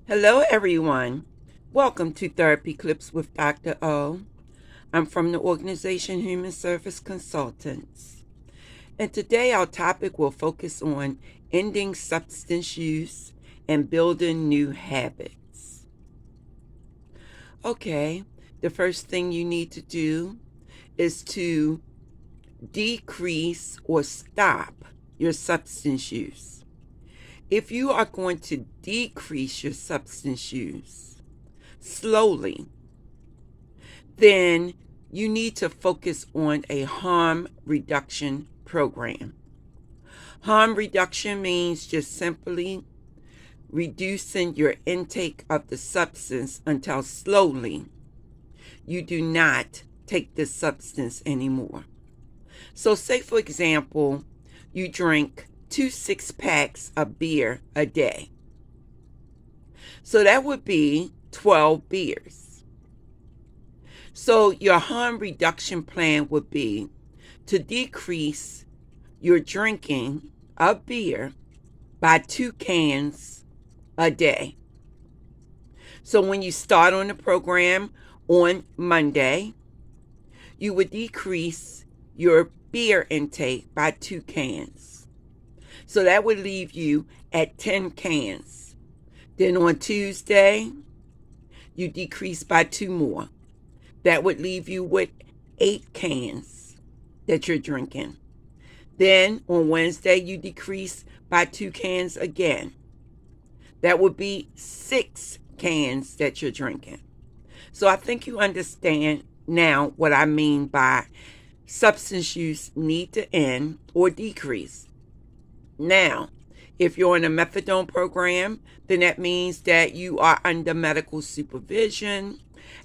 Hello, everyone. Welcome to Therapy Clips with Dr. O. I'm from the organization Human Service Consultants. And today our topic will focus on ending substance use and building new habits. Okay, the first thing you need to do is to decrease or stop your substance use. If you are going to decrease your substance use slowly, then you need to focus on a harm reduction program. Harm reduction means just simply reducing your intake of the substance until slowly you do not take this substance anymore. So say, for example, you drink 2 6-packs of beer a day. So that would be 12 beers. So your harm reduction plan would be to decrease your drinking of beer by 2 cans a day. So when you start on the program on Monday, you would decrease your beer intake by 2 cans. So that would leave you at 10 cans. Then on Tuesday, you decrease by 2 more. That would leave you with 8 cans that you're drinking. Then on Wednesday, you decrease by 2 cans again. That would be 6 cans that you're drinking. So I think you understand now what I mean by substance use need to end or decrease. Now, if you're in a methadone program, then that means that you are under medical supervision,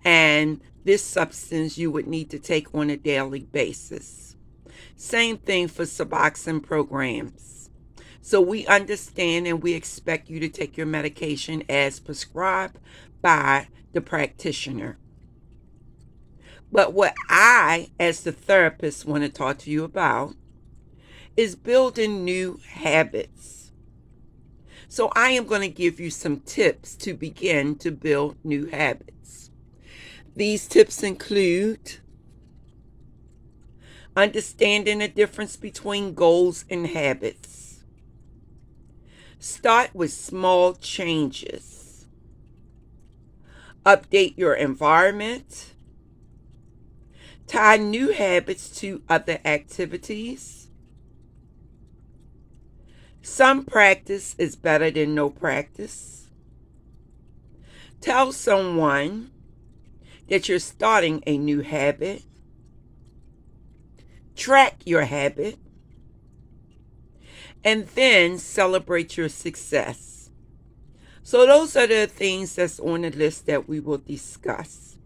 and this substance you would need to take on a daily basis. Same thing for Suboxone programs. So we understand and we expect you to take your medication as prescribed by the practitioner. But what I, as the therapist, want to talk to you about is building new habits. So I am going to give you some tips to begin to build new habits. These tips include understanding the difference between goals and habits. Start with small changes. Update your environment. Tie new habits to other activities. Some practice is better than no practice. Tell someone that you're starting a new habit. Track your habit. And then celebrate your success. So those are the things that's on the list that we will discuss.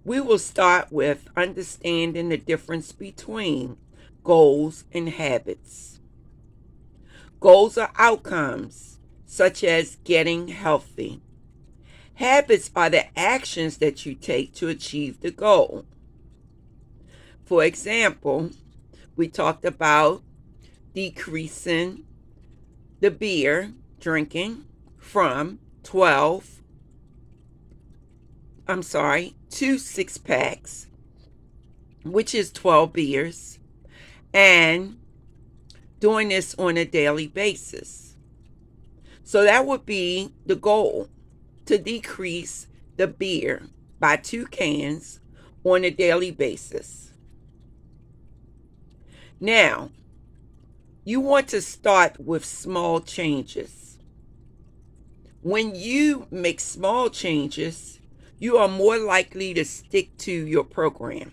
We will start with understanding the difference between goals and habits. Goals are outcomes, such as getting healthy. Habits are the actions that you take to achieve the goal. For example, we talked about decreasing the beer drinking from 2 6-packs, which is 12 beers, and doing this on a daily basis. So that would be the goal, to decrease the beer by 2 cans on a daily basis. Now, you want to start with small changes. When you make small changes, you are more likely to stick to your program.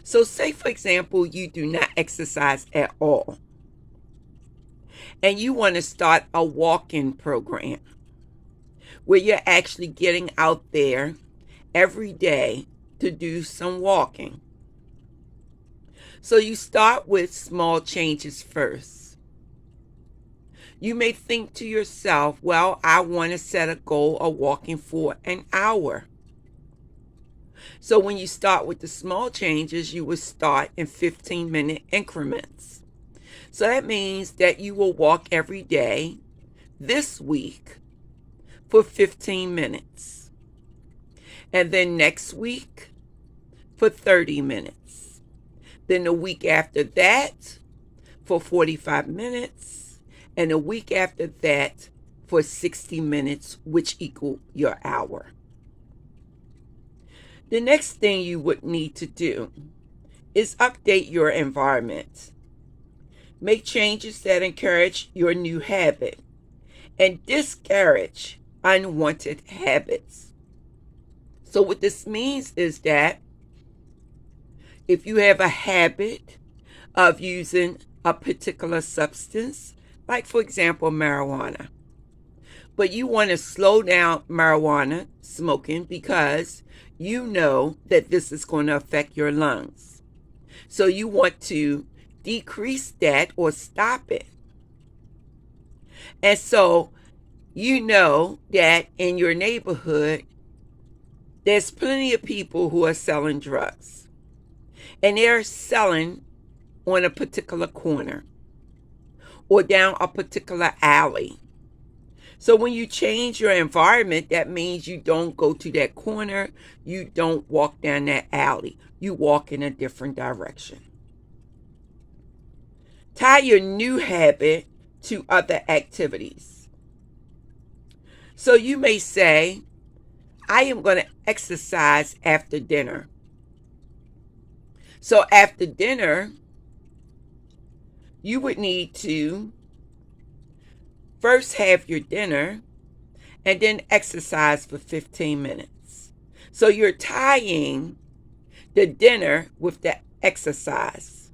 So say, for example, you do not exercise at all, and you want to start a walk-in program where you're actually getting out there every day to do some walking. So you start with small changes first. You may think to yourself, well, I want to set a goal of walking for an hour. So when you start with the small changes, you will start in 15-minute increments. So that means that you will walk every day this week for 15 minutes. And then next week for 30 minutes. Then the week after that for 45 minutes. And the week after that for 60 minutes, which equal your hour. The next thing you would need to do is update your environment. Make changes that encourage your new habit and discourage unwanted habits. So what this means is that if you have a habit of using a particular substance, like for example marijuana, but you want to slow down marijuana smoking because you know that this is going to affect your lungs. So you want to decrease that or stop it. And so you know that in your neighborhood, there's plenty of people who are selling drugs. And they're selling on a particular corner or down a particular alley. So when you change your environment, that means you don't go to that corner, you don't walk down that alley, you walk in a different direction. Tie your new habit to other activities. So you may say, I am going to exercise after dinner. So after dinner, you would need to first have your dinner and then exercise for 15 minutes. So you're tying the dinner with the exercise.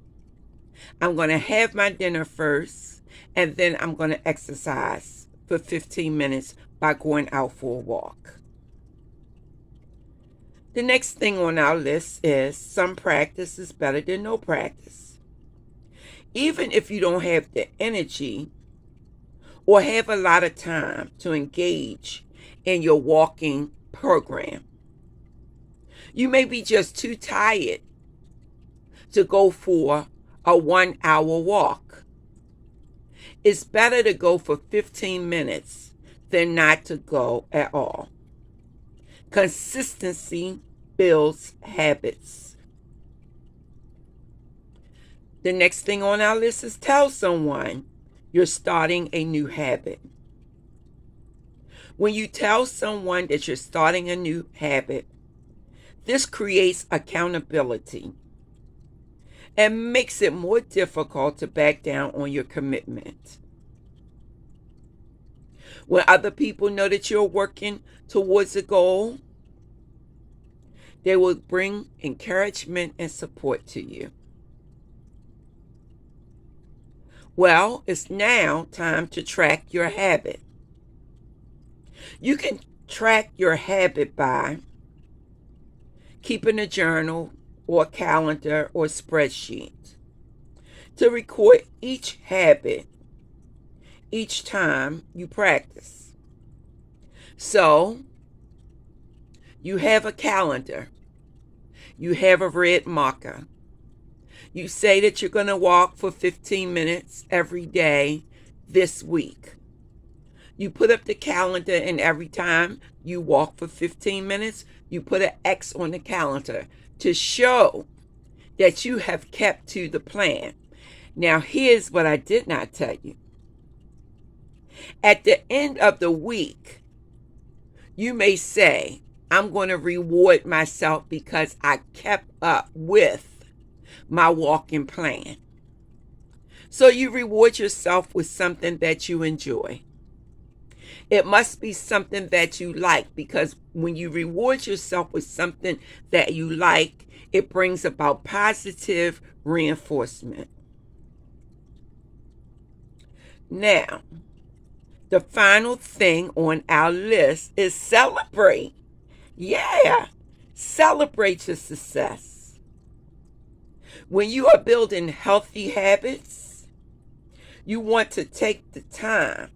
I'm going to have my dinner first and then I'm going to exercise for 15 minutes by going out for a walk. The next thing on our list is some practice is better than no practice. Even if you don't have the energy or have a lot of time to engage in your walking program, you may be just too tired to go for a 1 hour walk. It's better to go for 15 minutes than not to go at all. Consistency builds habits. The next thing on our list is tell someone you're starting a new habit. When you tell someone that you're starting a new habit, this creates accountability and makes it more difficult to back down on your commitment. When other people know that you're working towards a goal, they will bring encouragement and support to you. Well, it's now time to track your habit. You can track your habit by keeping a journal or a calendar or spreadsheet to record each habit each time you practice. So, you have a calendar. You have a red marker. You say that you're going to walk for 15 minutes every day this week. You put up the calendar, and every time you walk for 15 minutes, you put an X on the calendar to show that you have kept to the plan. Now, here's what I did not tell you. At the end of the week, you may say, I'm going to reward myself because I kept up with my walking plan. So you reward yourself with something that you enjoy. It must be something that you like, because when you reward yourself with something that you like, it brings about positive reinforcement. Now, the final thing on our list is celebrate. Yeah, celebrate your success. When you are building healthy habits, you want to take the time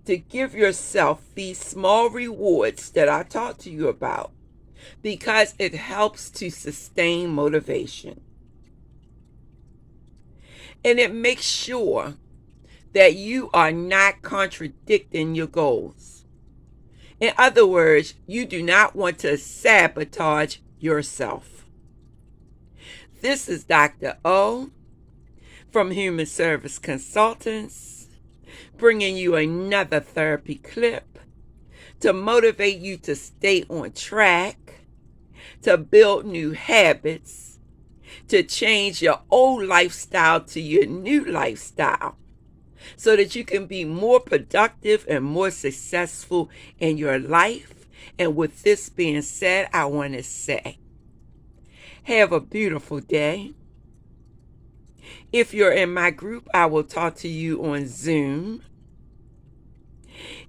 to give yourself these small rewards that I talked to you about, because it helps to sustain motivation. And it makes sure that you are not contradicting your goals. In other words, you do not want to sabotage yourself. This is Dr. O from Human Service Consultants, bringing you another therapy clip to motivate you to stay on track, to build new habits, to change your old lifestyle to your new lifestyle, so that you can be more productive and more successful in your life. And with this being said, I want to say, have a beautiful day. If you're in my group, I will talk to you on Zoom.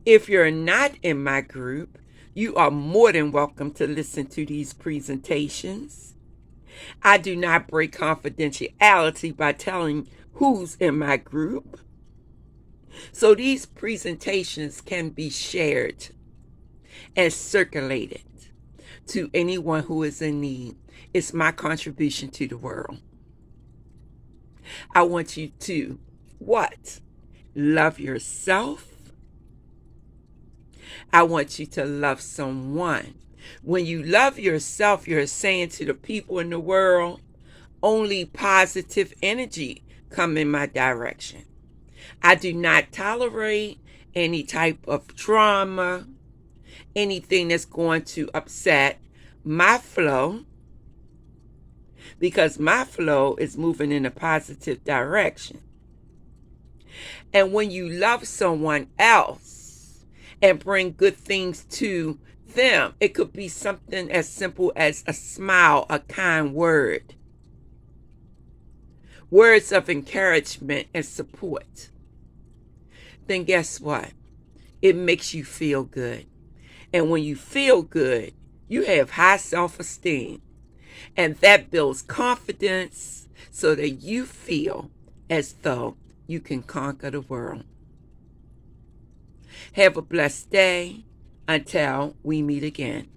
If you're not in my group, you are more than welcome to listen to these presentations. I do not break confidentiality by telling who's in my group. So these presentations can be shared and circulated to anyone who is in need. It's my contribution to the world. I want you to, what? Love yourself. I want you to love someone. When you love yourself, you're saying to the people in the world, only positive energy come in my direction. I do not tolerate any type of trauma, anything that's going to upset my flow, because my flow is moving in a positive direction. And when you love someone else and bring good things to them, it could be something as simple as a smile, a kind word, words of encouragement and support. Then guess what? It makes you feel good. And when you feel good, you have high self-esteem. And that builds confidence so that you feel as though you can conquer the world. Have a blessed day until we meet again.